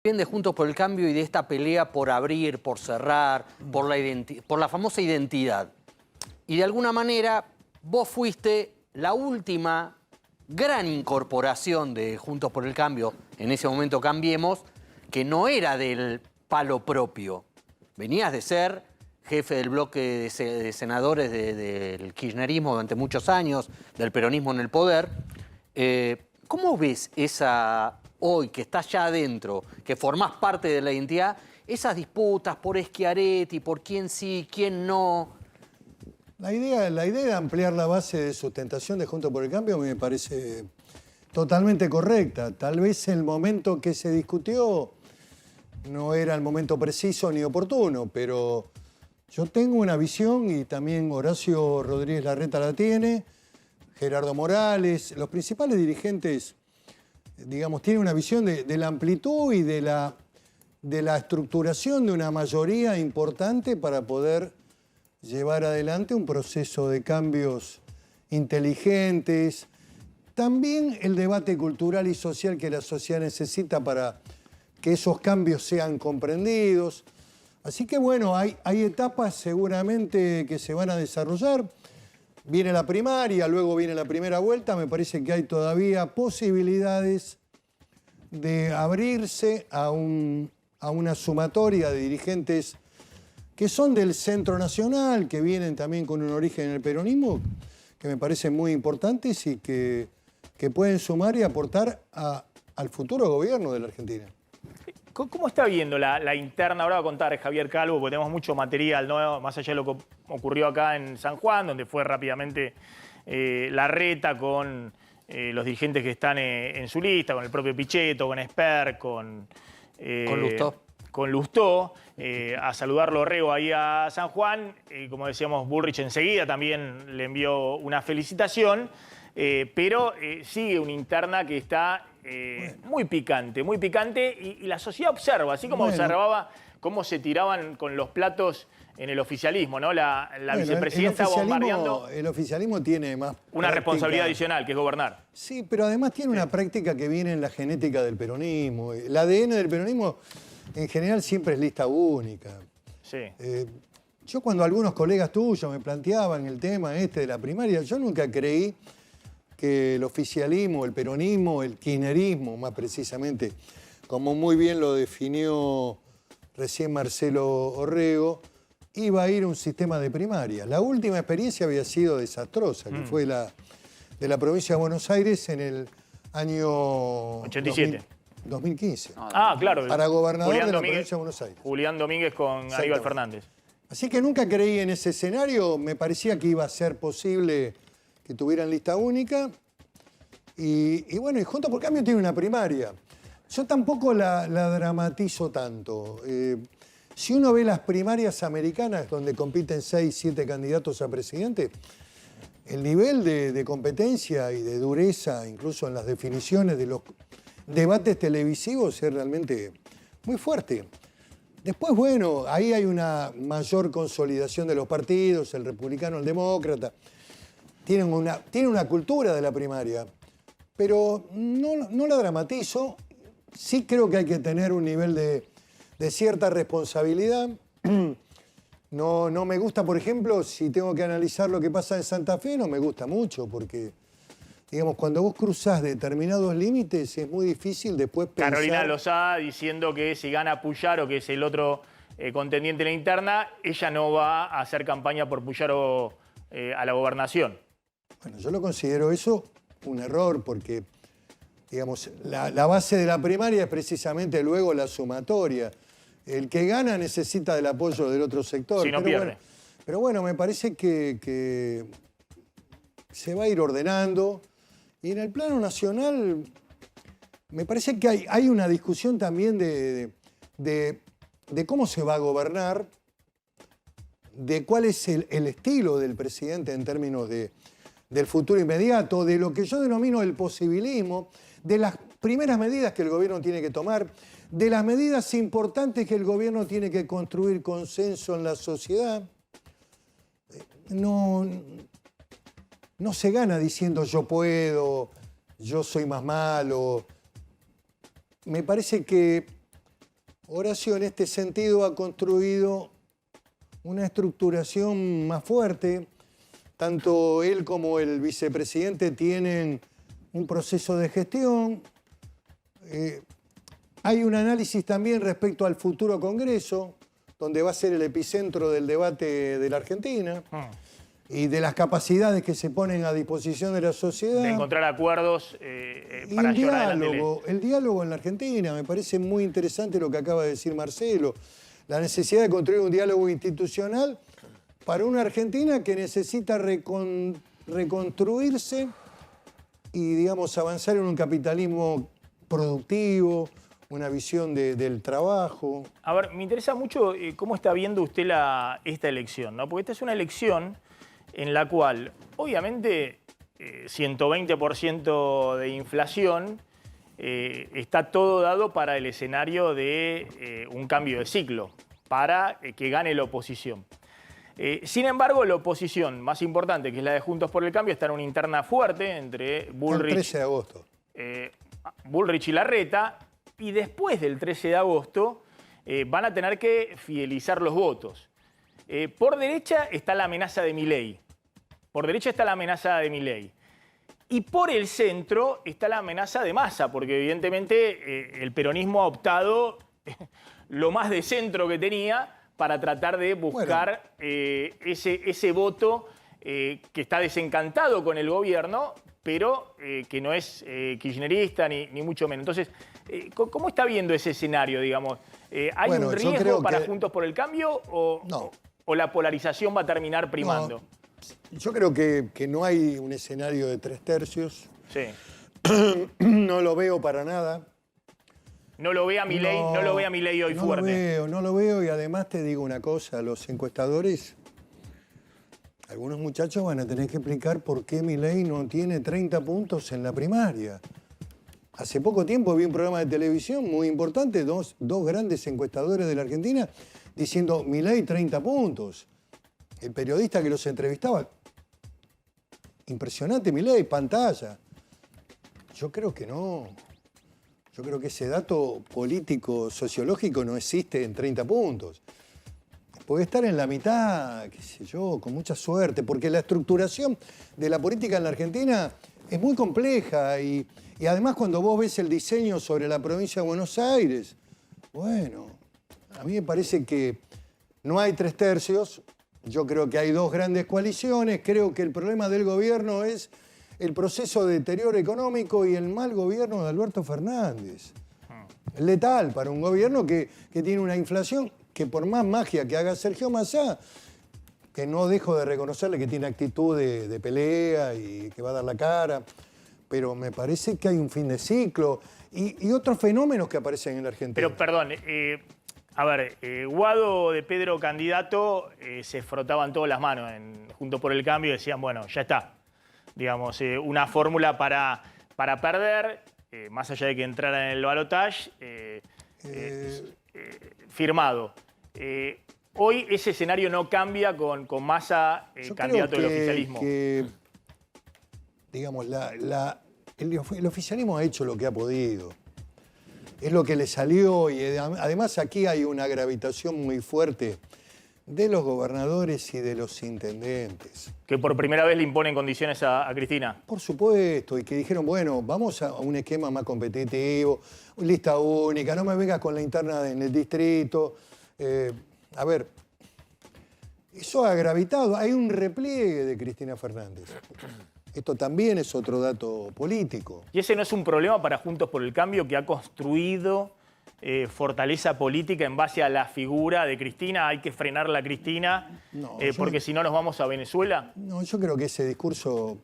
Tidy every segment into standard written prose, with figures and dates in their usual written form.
Bien de Juntos por el Cambio y de esta pelea por abrir, por cerrar, por la famosa identidad. Y de alguna manera vos fuiste la última gran incorporación de Juntos por el Cambio, en ese momento Cambiemos, que no era del palo propio. Venías de ser jefe del bloque de senadores del kirchnerismo durante muchos años, del peronismo en el poder. ¿Cómo ves esa, hoy que estás ya adentro, que formás parte de la identidad, esas disputas por Schiaretti, por quién sí, quién no? La idea de ampliar la base de sustentación de Juntos por el Cambio me parece totalmente correcta. Tal vez el momento que se discutió no era el momento preciso ni oportuno, pero yo tengo una visión y también Horacio Rodríguez Larreta la tiene, Gerardo Morales, los principales dirigentes, digamos, tienen una visión de la amplitud y de la estructuración de una mayoría importante para poder llevar adelante un proceso de cambios inteligentes. También el debate cultural y social que la sociedad necesita para que esos cambios sean comprendidos. Así que bueno, hay etapas seguramente que se van a desarrollar. Viene la primaria, luego viene la primera vuelta. Me parece que hay todavía posibilidades de abrirse a una sumatoria de dirigentes que son del centro nacional, que vienen también con un origen en el peronismo, que me parecen muy importantes y que pueden sumar y aportar al futuro gobierno de la Argentina. ¿Cómo está viendo la interna? Ahora va a contar Javier Calvo, porque tenemos mucho material, ¿no? Más allá de lo que ocurrió acá en San Juan, donde fue rápidamente Larreta con los dirigentes que están en su lista, con el propio Pichetto, con Esper, con Lustó. Con Lustó, a saludarlo Orrego ahí a San Juan. Como decíamos, Bullrich enseguida también le envió una felicitación, pero sigue una interna que está muy picante, y la sociedad observa, así como observaba cómo se tiraban con los platos en el oficialismo, ¿no? La vicepresidenta bombardeando. El oficialismo tiene más una responsabilidad adicional, que es gobernar. Sí, pero además tiene una práctica que viene en la genética del peronismo. El ADN del peronismo en general siempre es lista única. Sí. Yo cuando algunos colegas tuyos me planteaban el tema de la primaria, yo nunca creí que el oficialismo, el peronismo, el kirchnerismo, más precisamente, como muy bien lo definió recién Marcelo Orrego, iba a ir a un sistema de primaria. La última experiencia había sido desastrosa, que fue de la provincia de Buenos Aires en el año 87. 2015. Ah, claro. Para gobernador Julián de la Domínguez, provincia de Buenos Aires. Julián Domínguez con Aníbal Fernández. Así que nunca creí en ese escenario. Me parecía que iba a ser posible que tuvieran lista única. Y bueno, y Juntos por el Cambio tiene una primaria. Yo tampoco la dramatizo tanto. Si uno ve las primarias americanas, donde compiten 6, 7 candidatos a presidente, el nivel de competencia y de dureza, incluso en las definiciones de los debates televisivos, es realmente muy fuerte. Después, bueno, ahí hay una mayor consolidación de los partidos, el republicano, el demócrata. Tienen una cultura de la primaria, pero no la dramatizo. Sí creo que hay que tener un nivel de cierta responsabilidad. No me gusta, por ejemplo, si tengo que analizar lo que pasa en Santa Fe, no me gusta mucho, porque, digamos, cuando vos cruzás determinados límites es muy difícil después pensar... Carolina Lozada diciendo que si gana Puyaro, que es el otro contendiente en la interna, ella no va a hacer campaña por Puyaro a la gobernación. Bueno, yo lo considero eso un error, porque, digamos, la base de la primaria es precisamente luego la sumatoria. El que gana necesita del apoyo del otro sector. Si no pierde. Pero bueno, me parece que se va a ir ordenando. Y en el plano nacional, me parece que hay una discusión también de cómo se va a gobernar, de cuál es el estilo del presidente en términos del futuro inmediato, de lo que yo denomino el posibilismo, de las primeras medidas que el gobierno tiene que tomar, de las medidas importantes que el gobierno tiene que construir consenso en la sociedad. No se gana diciendo yo puedo, yo soy más malo. Me parece que Horacio en este sentido ha construido una estructuración más fuerte. Tanto él como el vicepresidente tienen un proceso de gestión. Hay un análisis también respecto al futuro Congreso, donde va a ser el epicentro del debate de la Argentina y de las capacidades que se ponen a disposición de la sociedad. De encontrar acuerdos Y para el llevar adelante el diálogo en la Argentina. Me parece muy interesante lo que acaba de decir Marcelo. La necesidad de construir un diálogo institucional para una Argentina que necesita reconstruirse y, digamos, avanzar en un capitalismo productivo, una visión del trabajo. A ver, me interesa mucho cómo está viendo usted esta elección, ¿no? Porque esta es una elección en la cual, obviamente, 120% de inflación, está todo dado para el escenario de un cambio de ciclo, para que gane la oposición. Sin embargo, la oposición más importante, que es la de Juntos por el Cambio, está en una interna fuerte entre Bullrich, El 13 de agosto. Bullrich y Larreta, y después del 13 de agosto van a tener que fidelizar los votos. Por derecha está la amenaza de Milei. Y por el centro está la amenaza de Massa, porque evidentemente el peronismo ha optado lo más de centro que tenía para tratar de buscar ese voto que está desencantado con el gobierno, pero que no es kirchnerista ni mucho menos. Entonces, ¿cómo está viendo ese escenario, digamos? ¿Hay un riesgo para Juntos por el Cambio o la polarización va a terminar primando? No, yo creo que no hay un escenario de 3/3. Sí. No lo veo para nada. No lo ve a Milei, no lo ve a Milei hoy fuerte. No lo veo y además te digo una cosa, los encuestadores, algunos muchachos van a tener que explicar por qué Milei no tiene 30 puntos en la primaria. Hace poco tiempo vi un programa de televisión muy importante, dos grandes encuestadores de la Argentina, diciendo Milei 30 puntos. El periodista que los entrevistaba, impresionante Milei, pantalla. Yo creo que no. Yo creo que ese dato político, sociológico no existe en 30 puntos. Puede estar en la mitad, qué sé yo, con mucha suerte, porque la estructuración de la política en la Argentina es muy compleja y además cuando vos ves el diseño sobre la provincia de Buenos Aires, bueno, a mí me parece que no hay 3/3. Yo creo que hay dos grandes coaliciones. Creo que el problema del gobierno es el proceso de deterioro económico y el mal gobierno de Alberto Fernández. Letal para un gobierno que tiene una inflación que por más magia que haga Sergio Massa, que no dejo de reconocerle que tiene actitud de pelea y que va a dar la cara, pero me parece que hay un fin de ciclo y otros fenómenos que aparecen en la Argentina. Pero perdón, a ver, Guado de Pedro candidato se frotaban todas las manos Juntos por el Cambio y decían, bueno, ya está. Digamos, una fórmula para perder, más allá de que entrara en el balotaje, firmado. Hoy ese escenario no cambia con Massa candidato del oficialismo. Digamos, el oficialismo ha hecho lo que ha podido. Es lo que le salió y además aquí hay una gravitación muy fuerte de los gobernadores y de los intendentes. Que por primera vez le imponen condiciones a Cristina. Por supuesto, y que dijeron, bueno, vamos a un esquema más competitivo, lista única, no me vengas con la interna en el distrito. A ver, eso ha gravitado, hay un repliegue de Cristina Fernández. Esto también es otro dato político. ¿Y ese no es un problema para Juntos por el Cambio, que ha construido fortaleza política en base a la figura de Cristina? ¿Hay que frenarla a Cristina porque si no nos vamos a Venezuela? No, yo creo que ese discurso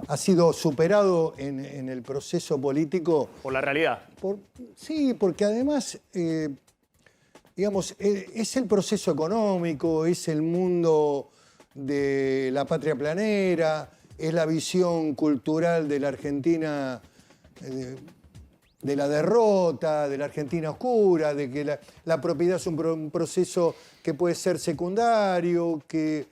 ha sido superado en el proceso político. ¿Por la realidad? Sí, porque además, digamos, es el proceso económico, es el mundo de la patria planera, es la visión cultural de la Argentina, de la derrota, de la Argentina oscura, de que la propiedad es un proceso que puede ser secundario, que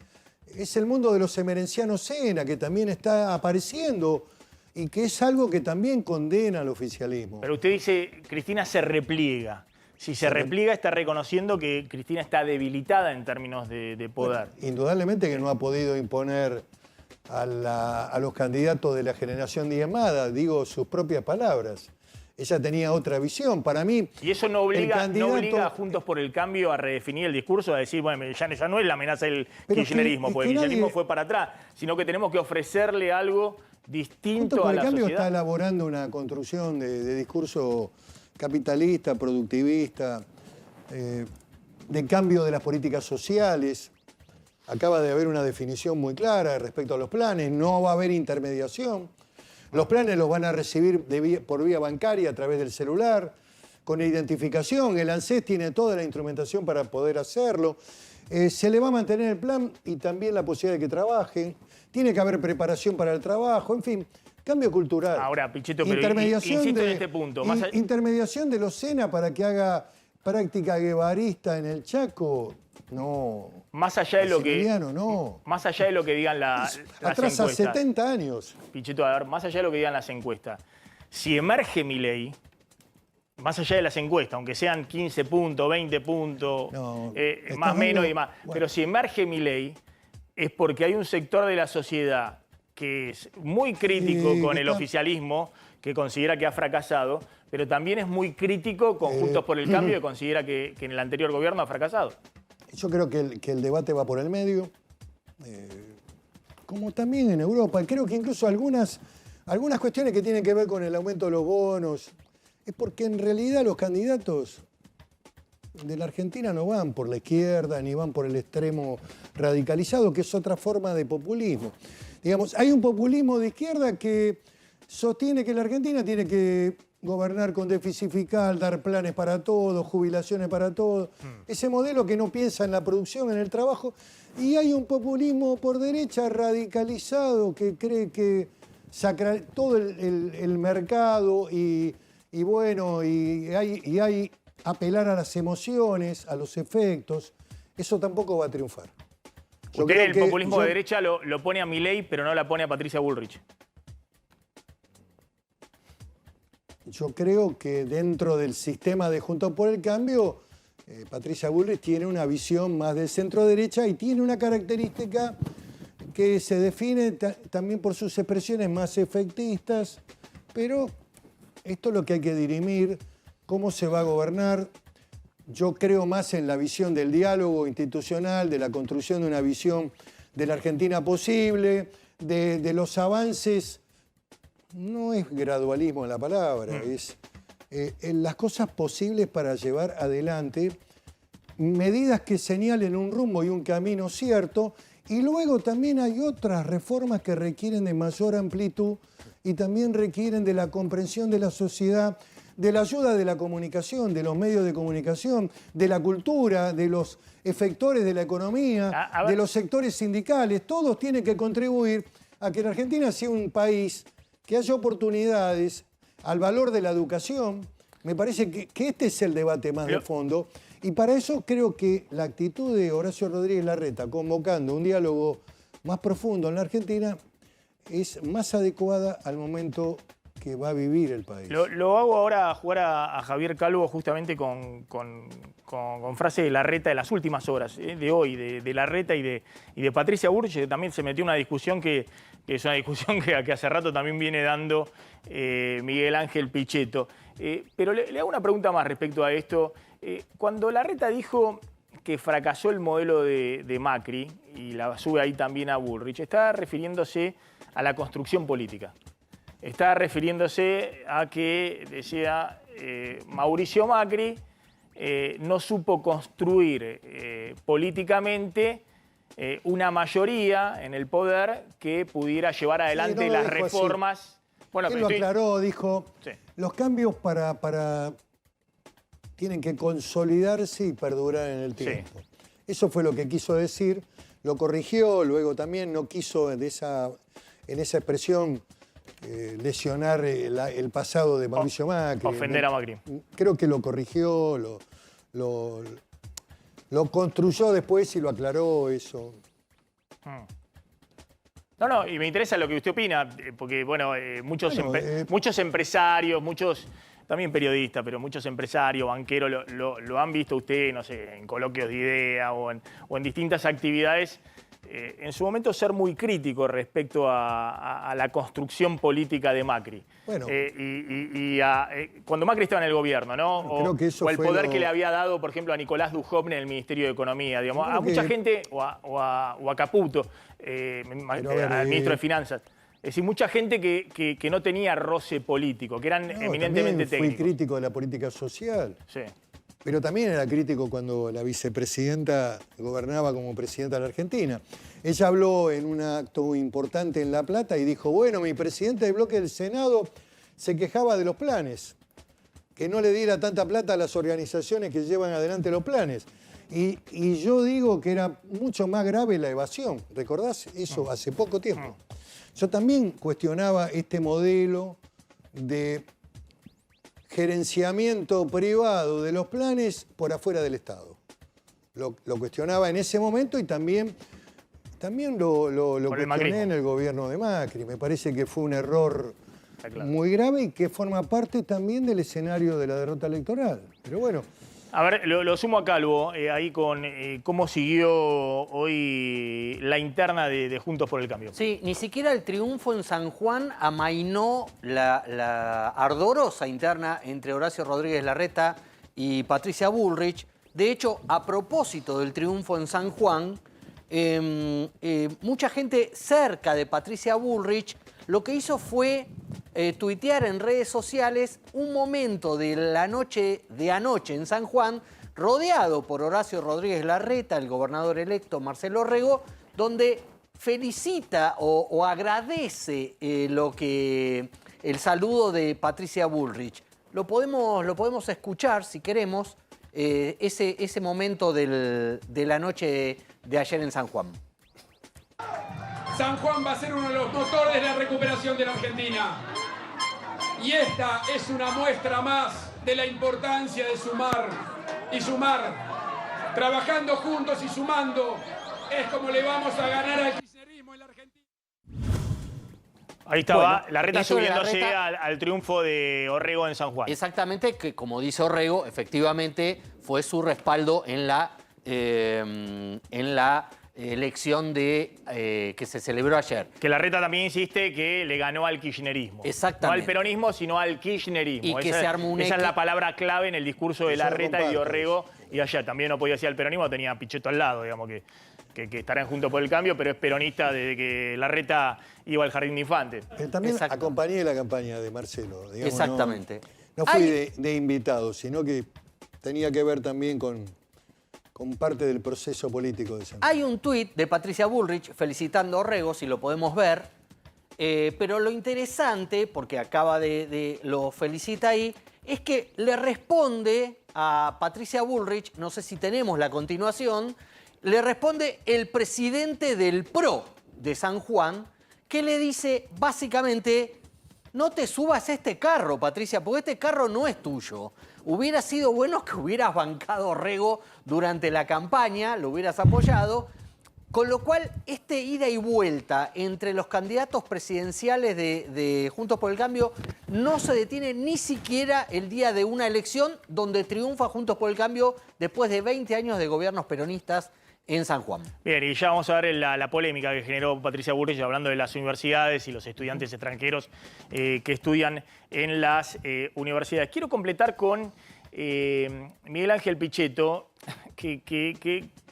es el mundo de los emerencianos Sena, que también está apareciendo y que es algo que también condena al oficialismo. Pero usted dice, Cristina se repliega. Si se repliega, está reconociendo que Cristina está debilitada en términos de poder. Bueno, indudablemente que no ha podido imponer a los candidatos de la generación diezmada, digo sus propias palabras. Ella tenía otra visión. Para mí, y eso no obliga a Juntos por el Cambio a redefinir el discurso, a decir, bueno, ya no es la amenaza del kirchnerismo, porque el kirchnerismo fue para atrás, sino que tenemos que ofrecerle algo distinto a la sociedad. Juntos por el Cambio está elaborando una construcción de discurso capitalista, productivista, de cambio de las políticas sociales. Acaba de haber una definición muy clara respecto a los planes. No va a haber intermediación. Los planes los van a recibir por vía bancaria a través del celular, con identificación. El ANSES tiene toda la instrumentación para poder hacerlo. Se le va a mantener el plan y también la posibilidad de que trabajen. Tiene que haber preparación para el trabajo, en fin. Cambio cultural. Ahora, Pichetto, pero insisto en este punto. Intermediación de los SENA para que haga práctica guevarista en el Chaco. No. Más allá de lo que no. Más allá de lo que digan las atrás encuestas. A 70 años. Pichetto, a ver, más allá de lo que digan las encuestas. Si emerge Milei, más allá de las encuestas, aunque sean 15 puntos, 20 puntos, más menos y más. Bueno. Pero si emerge Milei, es porque hay un sector de la sociedad que es muy crítico con el oficialismo, que considera que ha fracasado, pero también es muy crítico con Juntos por el Cambio, que considera que en el anterior gobierno ha fracasado. Yo creo que el debate va por el medio, como también en Europa. Creo que incluso algunas cuestiones que tienen que ver con el aumento de los bonos, es porque en realidad los candidatos de la Argentina no van por la izquierda ni van por el extremo radicalizado, que es otra forma de populismo. Digamos, hay un populismo de izquierda que sostiene que la Argentina tiene que gobernar con déficit fiscal, dar planes para todos, jubilaciones para todos. Ese modelo que no piensa en la producción, en el trabajo. Y hay un populismo por derecha radicalizado que cree que todo el mercado y hay apelar a las emociones, a los efectos. Eso tampoco va a triunfar. El populismo de derecha lo pone a Milei, pero no la pone a Patricia Bullrich. Yo creo que dentro del sistema de Juntos por el Cambio, Patricia Bullrich tiene una visión más de centro-derecha y tiene una característica que se define también por sus expresiones más efectistas, pero esto es lo que hay que dirimir, cómo se va a gobernar. Yo creo más en la visión del diálogo institucional, de la construcción de una visión de la Argentina posible, de los avances. No es gradualismo la palabra, es las cosas posibles para llevar adelante medidas que señalen un rumbo y un camino cierto. Y luego también hay otras reformas que requieren de mayor amplitud y también requieren de la comprensión de la sociedad, de la ayuda de la comunicación, de los medios de comunicación, de la cultura, de los efectores de la economía, de los sectores sindicales. Todos tienen que contribuir a que la Argentina sea un país que haya oportunidades, al valor de la educación. Me parece que este es el debate más de fondo. Y para eso creo que la actitud de Horacio Rodríguez Larreta, convocando un diálogo más profundo en la Argentina, es más adecuada al momento que va a vivir el país. Lo hago ahora a jugar a Javier Calvo justamente con frase de Larreta de las últimas horas, de hoy, de Larreta y de Patricia Bullrich, que también se metió en una discusión que es una discusión que hace rato también viene dando Miguel Ángel Pichetto. Pero le hago una pregunta más respecto a esto. Cuando Larreta dijo que fracasó el modelo de Macri, y la sube ahí también a Bullrich, está refiriéndose a la construcción política. Está refiriéndose a que, decía, Mauricio Macri no supo construir políticamente una mayoría en el poder que pudiera llevar adelante las reformas. Bueno, él lo aclaró, dijo, los cambios tienen que consolidarse y perdurar en el tiempo. Sí. Eso fue lo que quiso decir, lo corrigió, luego también no quiso en esa expresión lesionar el pasado de Mauricio Macri. Ofender a Macri. Creo que lo corrigió, lo construyó después y lo aclaró eso. No, y me interesa lo que usted opina, porque bueno, muchos empresarios, muchos también periodistas, pero muchos empresarios, banqueros, lo han visto usted, no sé, en coloquios de idea o en distintas actividades, en su momento ser muy crítico respecto a la construcción política de Macri. Bueno. Cuando Macri estaba en el gobierno, ¿no? Creo que eso o el fue poder lo... que le había dado, por ejemplo, a Nicolás Dujovne en el Ministerio de Economía. Digamos, a mucha gente, o a Caputo, al ministro de Finanzas. Es decir, mucha gente que no tenía roce político, que eran eminentemente técnicos. Fui crítico de la política social. Sí. Pero también era crítico cuando la vicepresidenta gobernaba como presidenta de la Argentina. Ella habló en un acto importante en La Plata y dijo, bueno, mi presidente del bloque del Senado se quejaba de los planes, que no le diera tanta plata a las organizaciones que llevan adelante los planes. Y yo digo que era mucho más grave la evasión. ¿Recordás eso hace poco tiempo? Yo también cuestionaba este modelo de gerenciamiento privado de los planes por afuera del Estado. Lo cuestionaba en ese momento y también lo cuestioné en el gobierno de Macri. Me parece que fue un error muy grave y que forma parte también del escenario de la derrota electoral. Pero bueno. A ver, lo sumo a Calvo, ahí con cómo siguió hoy la interna de Juntos por el Cambio. Sí, ni siquiera el triunfo en San Juan amainó la ardorosa interna entre Horacio Rodríguez Larreta y Patricia Bullrich. De hecho, a propósito del triunfo en San Juan, mucha gente cerca de Patricia Bullrich lo que hizo fue tuitear en redes sociales un momento de la noche de anoche en San Juan, rodeado por Horacio Rodríguez Larreta, el gobernador electo Marcelo Rego, donde felicita o agradece el saludo de Patricia Bullrich. Lo podemos escuchar, si queremos, ese momento de la noche de ayer en San Juan. San Juan va a ser uno de los motores de la recuperación de la Argentina. Y esta es una muestra más de la importancia de sumar y sumar. Trabajando juntos y sumando es como le vamos a ganar al kirchnerismo en la Argentina. Ahí estaba, Bueno, Larreta eso de subiéndose Larreta, al triunfo de Orrego en San Juan. Exactamente, que como dice Orrego, efectivamente fue su respaldo en la elección que se celebró ayer. Que Larreta también insiste que le ganó al kirchnerismo. Exactamente. No al peronismo, sino al kirchnerismo. Y que se armó un esa es la palabra clave en el discurso de Larreta y de Orrego. Y ayer también no podía decir al peronismo, tenía a Pichetto al lado, digamos, que estarán juntos por el cambio, pero es peronista desde que Larreta iba al Jardín de Infantes. También acompañé la campaña de Marcelo. Digamos, Exactamente. No fui de invitado, sino que tenía que ver también con parte del proceso político de San Juan. Hay un tuit de Patricia Bullrich felicitando a Orrego, si lo podemos ver, pero lo interesante, porque lo felicita ahí, es que le responde a Patricia Bullrich, no sé si tenemos la continuación, le responde el presidente del PRO de San Juan, que le dice básicamente, no te subas a este carro, Patricia, porque este carro no es tuyo. Hubiera sido bueno que hubieras bancado a Orrego durante la campaña, lo hubieras apoyado, con lo cual este ida y vuelta entre los candidatos presidenciales de Juntos por el Cambio no se detiene ni siquiera el día de una elección donde triunfa Juntos por el Cambio después de 20 años de gobiernos peronistas en San Juan. Bien, y ya vamos a ver la polémica que generó Patricia Bullrich hablando de las universidades y los estudiantes extranjeros que estudian en las universidades. Quiero completar con Miguel Ángel Pichetto, que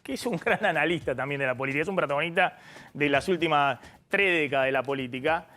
es un gran analista también de la política, es un protagonista de las últimas 3 décadas de la política,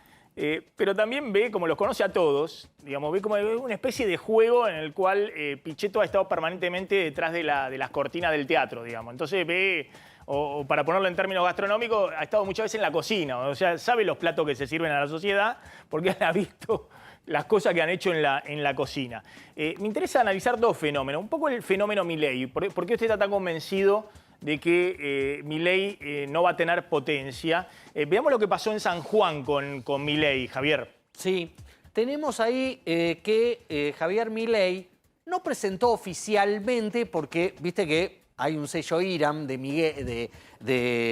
pero también ve, como los conoce a todos, digamos, ve como una especie de juego en el cual Pichetto ha estado permanentemente detrás de las cortinas del teatro, digamos. Entonces ve, o para ponerlo en términos gastronómicos, ha estado muchas veces en la cocina, o sea, sabe los platos que se sirven a la sociedad porque ha visto las cosas que han hecho en la cocina. Me interesa analizar 2 fenómenos. Un poco el fenómeno Milei. ¿Por qué usted está tan convencido de que Milei no va a tener potencia? Veamos lo que pasó en San Juan con Milei, Javier. Sí, tenemos ahí que Javier Milei no presentó oficialmente, porque viste que hay un sello IRAM de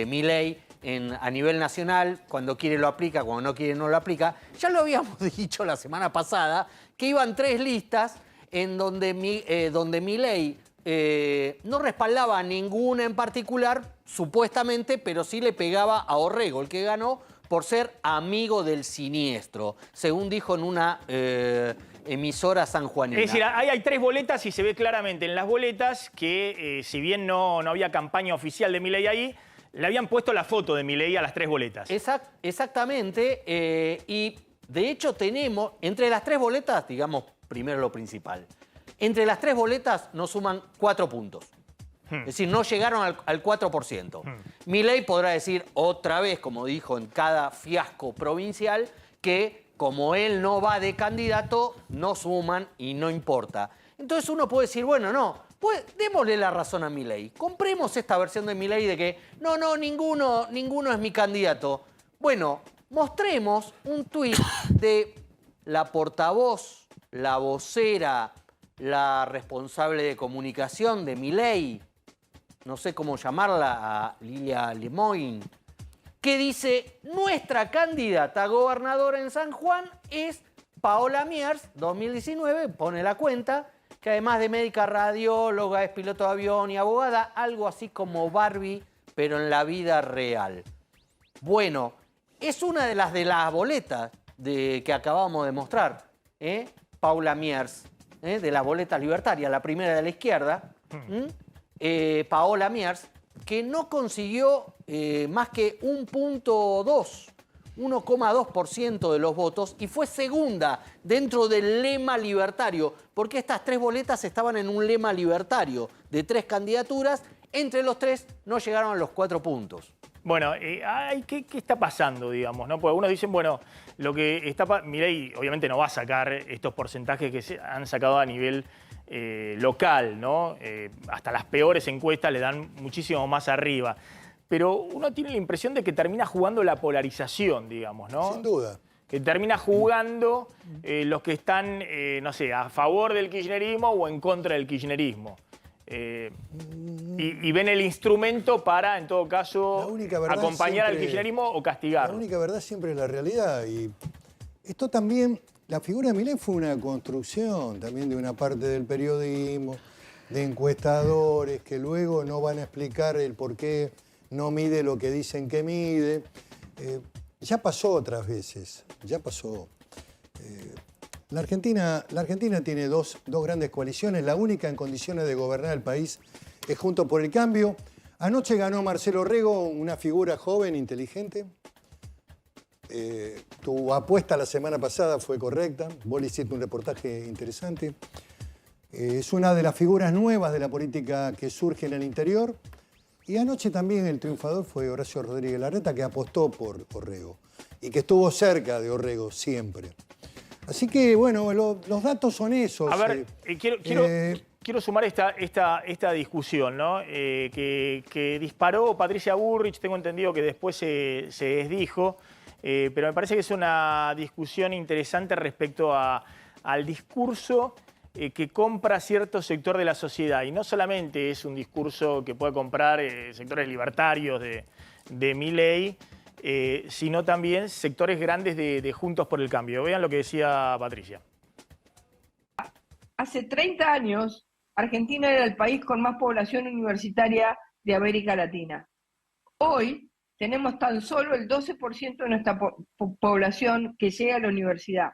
Milei a nivel nacional, cuando quiere lo aplica, cuando no quiere no lo aplica. Ya lo habíamos dicho la semana pasada, que iban 3 listas en donde Milei no respaldaba a ninguna en particular, supuestamente, pero sí le pegaba a Orrego, el que ganó por ser amigo del siniestro, según dijo en una emisora sanjuanina. Es decir, ahí hay 3 boletas y se ve claramente en las boletas que si bien no había campaña oficial de Milei ahí, le habían puesto la foto de Milei a las 3 boletas. Exactamente, y de hecho tenemos, entre las 3 boletas, digamos, primero lo principal, entre las 3 boletas nos suman 4 puntos. Es decir, no llegaron al 4%. Milei podrá decir otra vez, como dijo en cada fiasco provincial, que como él no va de candidato, no suman y no importa. Entonces uno puede decir, bueno, no, pues démosle la razón a Milei. Compremos esta versión de Milei de que no, ninguno es mi candidato. Bueno, mostremos un tuit de la portavoz, la vocera, la responsable de comunicación de Milei, no sé cómo llamarla, a Lilia Lemoyne, que dice, nuestra candidata a gobernadora en San Juan es Paola Miers, 2019, pone la cuenta, que además de médica radióloga, es piloto de avión y abogada, algo así como Barbie, pero en la vida real. Bueno, es una de las boletas que acabamos de mostrar, Paola Miers, de las boletas libertarias, la primera de la izquierda, Paola Miers, que no consiguió más que 1,2% de los votos y fue segunda dentro del lema libertario, porque estas 3 boletas estaban en un lema libertario de 3 candidaturas, entre los 3 no llegaron a los 4 puntos. Bueno, ¿qué está pasando, digamos, ¿no? Porque algunos dicen, bueno, lo que está Milei obviamente no va a sacar estos porcentajes que se han sacado a nivel local, ¿no? Hasta las peores encuestas le dan muchísimo más arriba. Pero uno tiene la impresión de que termina jugando la polarización, digamos, ¿no? Sin duda. Que termina jugando los que están, no sé, a favor del kirchnerismo o en contra del kirchnerismo. Y ven el instrumento para, en todo caso, acompañar al kirchnerismo o castigarlo. La única verdad siempre es la realidad. Y esto también, la figura de Milei fue una construcción también de una parte del periodismo, de encuestadores que luego no van a explicar el por qué no mide lo que dicen que mide. Ya pasó otras veces, ya pasó. La Argentina tiene dos grandes coaliciones. La única en condiciones de gobernar el país es Juntos por el Cambio. Anoche ganó Marcelo Orrego, una figura joven, inteligente. Tu apuesta la semana pasada fue correcta. Vos le hiciste un reportaje interesante. Es una de las figuras nuevas de la política que surge en el interior. Y anoche también el triunfador fue Horacio Rodríguez Larreta, que apostó por Orrego y que estuvo cerca de Orrego siempre. Así que, bueno, los datos son esos. A ver, quiero sumar esta discusión, ¿no? Que disparó Patricia Bullrich, tengo entendido que después se desdijo, pero me parece que es una discusión interesante respecto al discurso que compra cierto sector de la sociedad. Y no solamente es un discurso que puede comprar sectores libertarios de Milei, sino también sectores grandes de Juntos por el Cambio. Vean lo que decía Patricia. Hace 30 años, Argentina era el país con más población universitaria de América Latina. Hoy tenemos tan solo el 12% de nuestra población que llega a la universidad,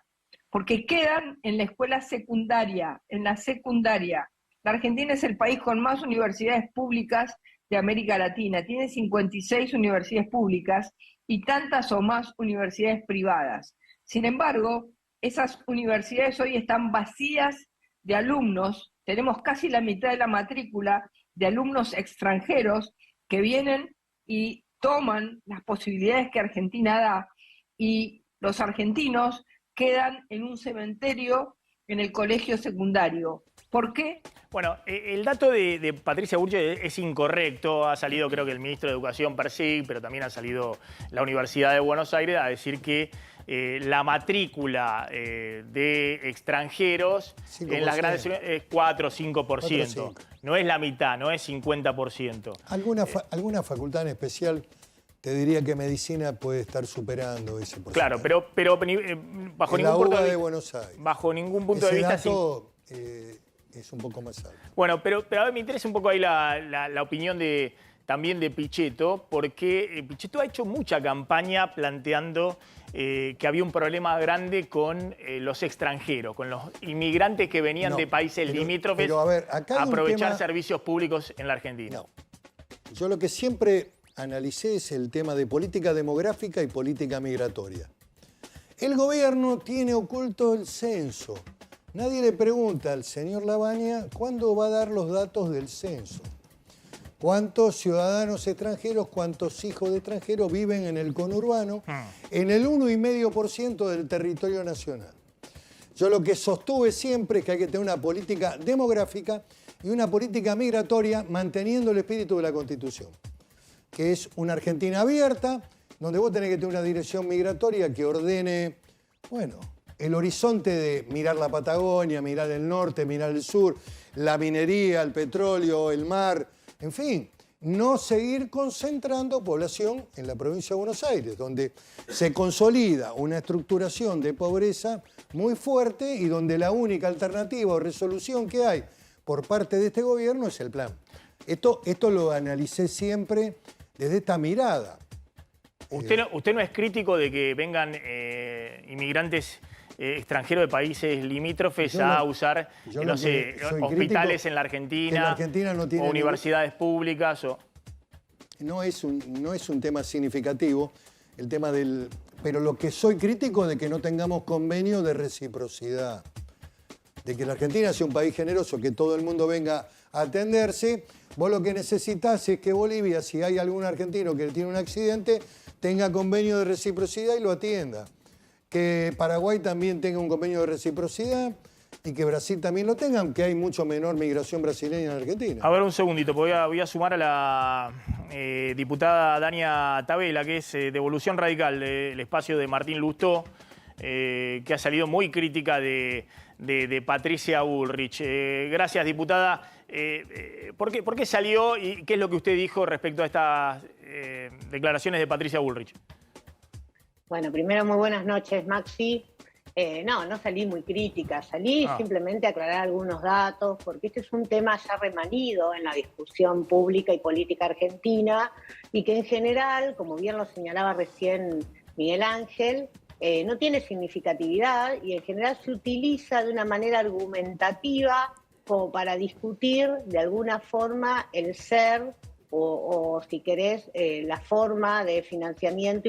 porque quedan en la escuela secundaria, en la secundaria. La Argentina es el país con más universidades públicas de América Latina. Tiene 56 universidades públicas y tantas o más universidades privadas. Sin embargo, esas universidades hoy están vacías de alumnos. Tenemos casi la mitad de la matrícula de alumnos extranjeros que vienen y toman las posibilidades que Argentina da, y los argentinos quedan en un cementerio en el colegio secundario. ¿Por qué? Bueno, el dato de Patricia Bullrich es incorrecto. Ha salido, creo que el ministro de Educación Persig, pero también ha salido la Universidad de Buenos Aires a decir que la matrícula de extranjeros en las grandes es 4 o 5%. No es la mitad, no es 50%. ¿Alguna facultad en especial te diría que medicina puede estar superando ese porcentaje. Claro, pero bajo, En ningún la punto UBA de, de Buenos Aires. bajo ningún punto de Ese vista... dato, es un poco más alto. Bueno, pero a ver, me interesa un poco ahí la opinión también de Pichetto, porque Pichetto ha hecho mucha campaña planteando que había un problema grande con los extranjeros, con los inmigrantes que venían de países limítrofes pero a ver, acá a hay un aprovechar tema... servicios públicos en la Argentina. No. Yo lo que siempre analicé es el tema de política demográfica y política migratoria. El gobierno tiene oculto el censo. Nadie le pregunta al señor Lavagna cuándo va a dar los datos del censo. ¿Cuántos ciudadanos extranjeros, cuántos hijos de extranjeros viven en el conurbano? En el 1,5% del territorio nacional. Yo lo que sostuve siempre es que hay que tener una política demográfica y una política migratoria manteniendo el espíritu de la Constitución, que es una Argentina abierta, donde vos tenés que tener una dirección migratoria que ordene, bueno, el horizonte de mirar la Patagonia, mirar el norte, mirar el sur, la minería, el petróleo, el mar, en fin, no seguir concentrando población en la provincia de Buenos Aires, donde se consolida una estructuración de pobreza muy fuerte y donde la única alternativa o resolución que hay por parte de este gobierno es el plan. Esto lo analicé siempre desde esta mirada. ¿Usted no es crítico de que vengan inmigrantes extranjeros de países limítrofes a usar, no sé, hospitales en la Argentina, no tiene o universidades públicas? No es un tema significativo, el tema del... Pero lo que soy crítico es de que no tengamos convenio de reciprocidad. De que la Argentina sea un país generoso, que todo el mundo venga a atenderse. Vos lo que necesitas es que Bolivia, si hay algún argentino que tiene un accidente, tenga convenio de reciprocidad y lo atienda. Que Paraguay también tenga un convenio de reciprocidad y que Brasil también lo tenga, aunque hay mucho menor migración brasileña en Argentina. A ver, un segundito, voy a sumar a la diputada Dania Tabela, que es de Evolución Radical, del espacio de Martín Lustó, que ha salido muy crítica de Patricia Bullrich. Gracias, diputada. ¿Por qué salió y qué es lo que usted dijo respecto a estas declaraciones de Patricia Bullrich? Bueno, primero muy buenas noches, Maxi. No salí muy crítica, salí simplemente a aclarar algunos datos, porque este es un tema ya remanido en la discusión pública y política argentina, y que en general, como bien lo señalaba recién Miguel Ángel, no tiene significatividad y en general se utiliza de una manera argumentativa como para discutir de alguna forma el ser o si querés, la forma de financiamiento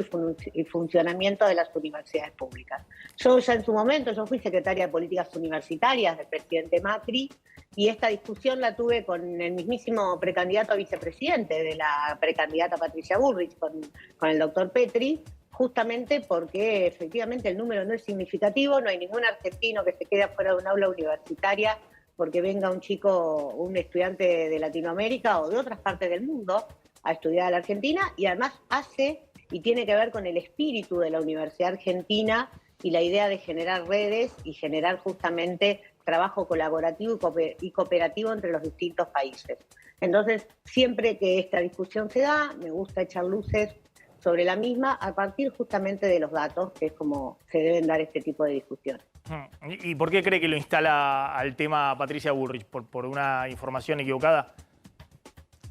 y funcionamiento de las universidades públicas. Yo ya en su momento, yo fui secretaria de Políticas Universitarias del presidente Macri y esta discusión la tuve con el mismísimo precandidato a vicepresidente de la precandidata Patricia Bullrich, con el doctor Petri, justamente porque efectivamente el número no es significativo, no hay ningún argentino que se quede afuera de un aula universitaria porque venga un chico, un estudiante de Latinoamérica o de otras partes del mundo a estudiar a la Argentina, y además hace y tiene que ver con el espíritu de la Universidad Argentina y la idea de generar redes y generar justamente trabajo colaborativo y cooperativo entre los distintos países. Entonces, siempre que esta discusión se da, me gusta echar luces sobre la misma a partir justamente de los datos, que es como se deben dar este tipo de discusiones. ¿Y por qué cree que lo instala al tema Patricia Bullrich? ¿Por una información equivocada?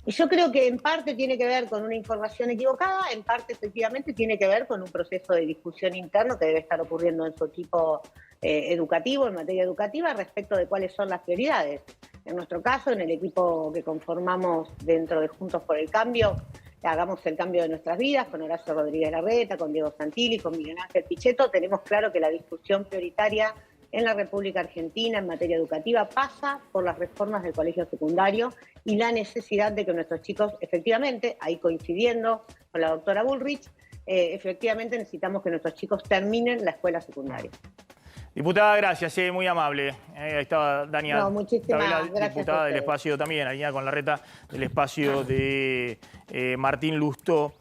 Y yo creo que en parte tiene que ver con una información equivocada, en parte efectivamente tiene que ver con un proceso de discusión interno que debe estar ocurriendo en su equipo educativo, en materia educativa, respecto de cuáles son las prioridades. En nuestro caso, en el equipo que conformamos dentro de Juntos por el Cambio, hagamos el cambio de nuestras vidas, con Horacio Rodríguez Larreta, con Diego Santilli, con Miguel Ángel Pichetto, tenemos claro que la discusión prioritaria en la República Argentina en materia educativa pasa por las reformas del colegio secundario y la necesidad de que nuestros chicos, efectivamente, ahí coincidiendo con la doctora Bullrich, efectivamente necesitamos que nuestros chicos terminen la escuela secundaria. Diputada, gracias, muy amable. Ahí estaba Dania Tabela, diputada del espacio también, alineada con Larreta, del espacio de Martín Lustó.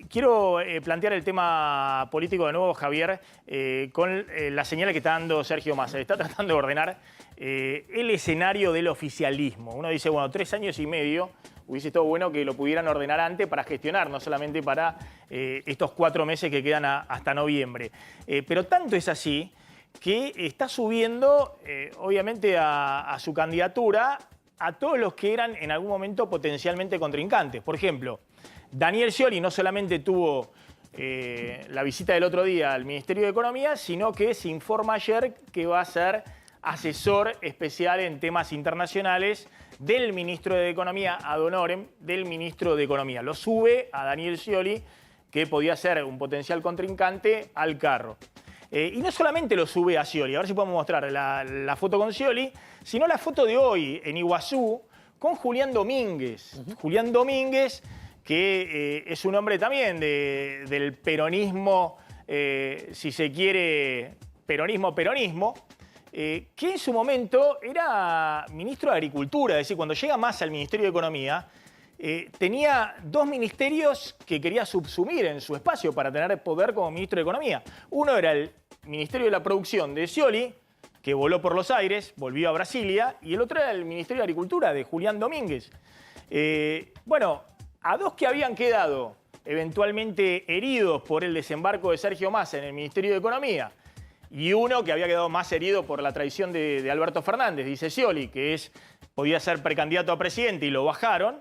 Quiero plantear el tema político de nuevo, Javier, con las señales que está dando Sergio Massa. Está tratando de ordenar el escenario del oficialismo. Uno dice, bueno, 3 años y medio, hubiese estado bueno que lo pudieran ordenar antes para gestionar, no solamente para estos 4 meses que quedan hasta noviembre. Pero tanto es así que está subiendo, obviamente, a su candidatura a todos los que eran en algún momento potencialmente contrincantes. Por ejemplo, Daniel Scioli no solamente tuvo la visita del otro día al Ministerio de Economía, sino que se informa ayer que va a ser asesor especial en temas internacionales del ministro de Economía, ad honorem del ministro de Economía. Lo sube a Daniel Scioli, que podía ser un potencial contrincante, al carro. Y no solamente lo sube a Scioli, a ver si podemos mostrar la foto con Scioli, sino la foto de hoy en Iguazú con Julián Domínguez. Julián Domínguez, que es un hombre también del peronismo, si se quiere, peronismo, que en su momento era ministro de Agricultura, es decir, cuando llega Massa al Ministerio de Economía, tenía 2 ministerios que quería subsumir en su espacio para tener poder como ministro de Economía. Uno era el Ministerio de la Producción de Scioli, que voló por los aires, volvió a Brasilia, y el otro era el Ministerio de Agricultura de Julián Domínguez. Bueno, a 2 que habían quedado eventualmente heridos por el desembarco de Sergio Massa en el Ministerio de Economía, y uno que había quedado más herido por la traición de Alberto Fernández, dice Scioli, que podía ser precandidato a presidente y lo bajaron,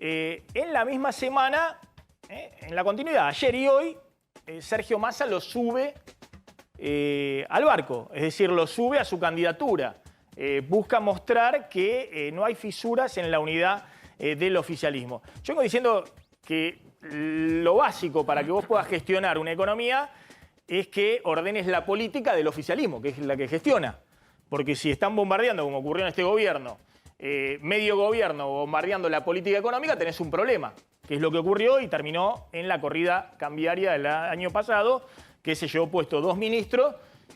en la misma semana, en la continuidad, ayer y hoy, Sergio Massa lo sube al barco, es decir, lo sube a su candidatura. Busca mostrar que no hay fisuras en la unidad del oficialismo. Yo vengo diciendo que lo básico para que vos puedas gestionar una economía es que ordenes la política del oficialismo, que es la que gestiona. Porque si están bombardeando, como ocurrió en este gobierno, medio gobierno bombardeando la política económica, tenés un problema, que es lo que ocurrió y terminó en la corrida cambiaria del año pasado, que se llevó puesto 2 ministros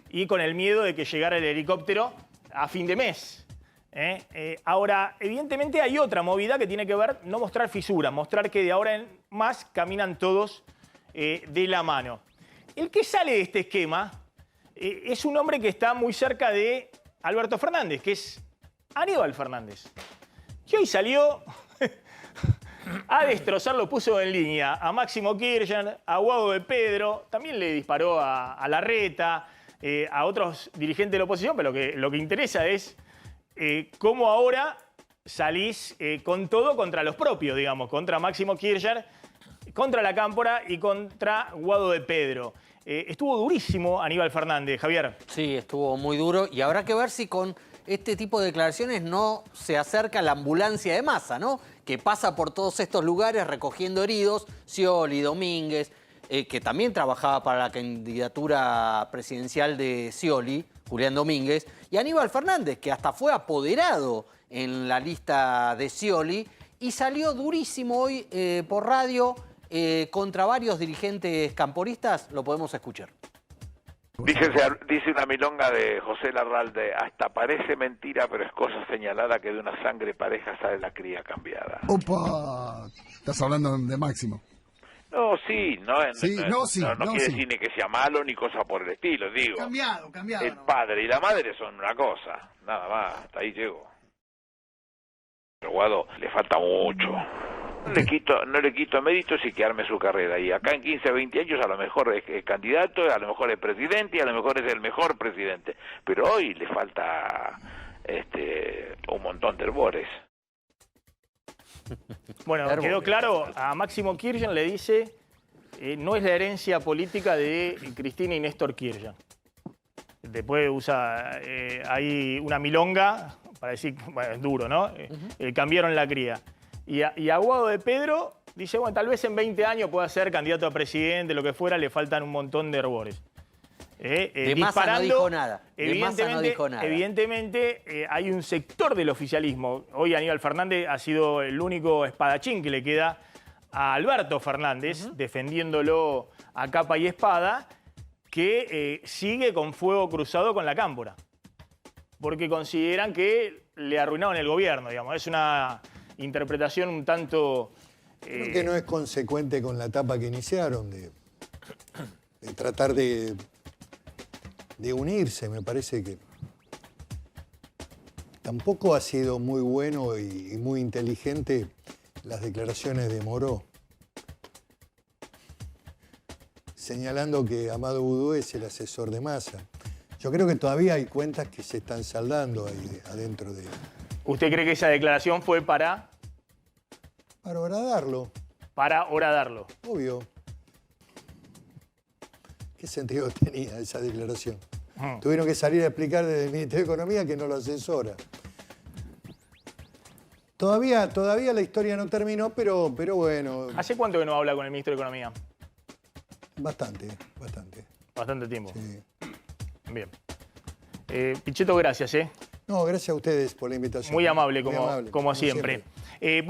y con el miedo de que llegara el helicóptero a fin de mes. Ahora, evidentemente hay otra movida que tiene que ver, no mostrar fisuras, mostrar que de ahora en más caminan todos de la mano. El que sale de este esquema es un hombre que está muy cerca de Alberto Fernández, que es Aníbal Fernández. Que hoy salió a destrozar, lo puso en línea a Máximo Kirchner, a Guado de Pedro, también le disparó a Larreta, a otros dirigentes de la oposición, pero lo que interesa es cómo ahora salís con todo contra los propios, digamos, contra Máximo Kirchner, contra la Cámpora y contra Guado de Pedro. Estuvo durísimo Aníbal Fernández, Javier. Sí, estuvo muy duro y habrá que ver si con este tipo de declaraciones no se acerca la ambulancia de Massa, ¿no? Que pasa por todos estos lugares recogiendo heridos, Scioli, Domínguez, que también trabajaba para la candidatura presidencial de Scioli, Julián Domínguez, y Aníbal Fernández, que hasta fue apoderado en la lista de Scioli y salió durísimo hoy por radio contra varios dirigentes camporistas. Lo podemos escuchar. Dice una milonga de José Larralde, hasta parece mentira, pero es cosa señalada que de una sangre pareja sale la cría cambiada. ¡Opa! Estás hablando de Máximo. No, sí, no quiere sí. decir ni que sea malo ni cosa por el estilo, digo. Cambiado. El padre y la madre son una cosa, nada más, hasta ahí llego. Pero Guado, le falta mucho. No le quito méritos y que arme su carrera. Y acá en 15, 20 años a lo mejor es candidato, a lo mejor es presidente y a lo mejor es el mejor presidente. Pero hoy le falta un montón de herbores. Bueno, quedó claro, a Máximo Kirchner le dice, no es la herencia política de Cristina y Néstor Kirchner. Después usa ahí una milonga para decir, bueno, es duro, ¿no? Cambiaron la cría. Y a Guado de Pedro dice, bueno, tal vez en 20 años pueda ser candidato a presidente, lo que fuera, le faltan un montón de herbores. De Massa no dijo nada. Evidentemente hay un sector del oficialismo. Hoy Aníbal Fernández ha sido el único espadachín que le queda a Alberto Fernández, defendiéndolo a capa y espada, que sigue con fuego cruzado con la Cámpora. Porque consideran que le arruinaron el gobierno, digamos. Es una interpretación un tanto Creo que no es consecuente con la etapa que iniciaron, de tratar de unirse. Me parece que tampoco ha sido muy bueno y muy inteligente las declaraciones de Moró, señalando que Amado Boudou es el asesor de Massa. Yo creo que todavía hay cuentas que se están saldando ahí adentro de... ¿Usted cree que esa declaración fue para horadarlo, horadarlo? obvio. ¿Qué sentido tenía esa declaración? Tuvieron que salir a explicar desde el Ministerio de Economía que no lo asesora. Todavía la historia no terminó, pero bueno, ¿Hace cuánto que no habla con el ministro de Economía? bastante. Bastante tiempo. Sí. Bien. Pichetto, gracias. No, gracias a ustedes por la invitación. Muy amable, como siempre. Bueno.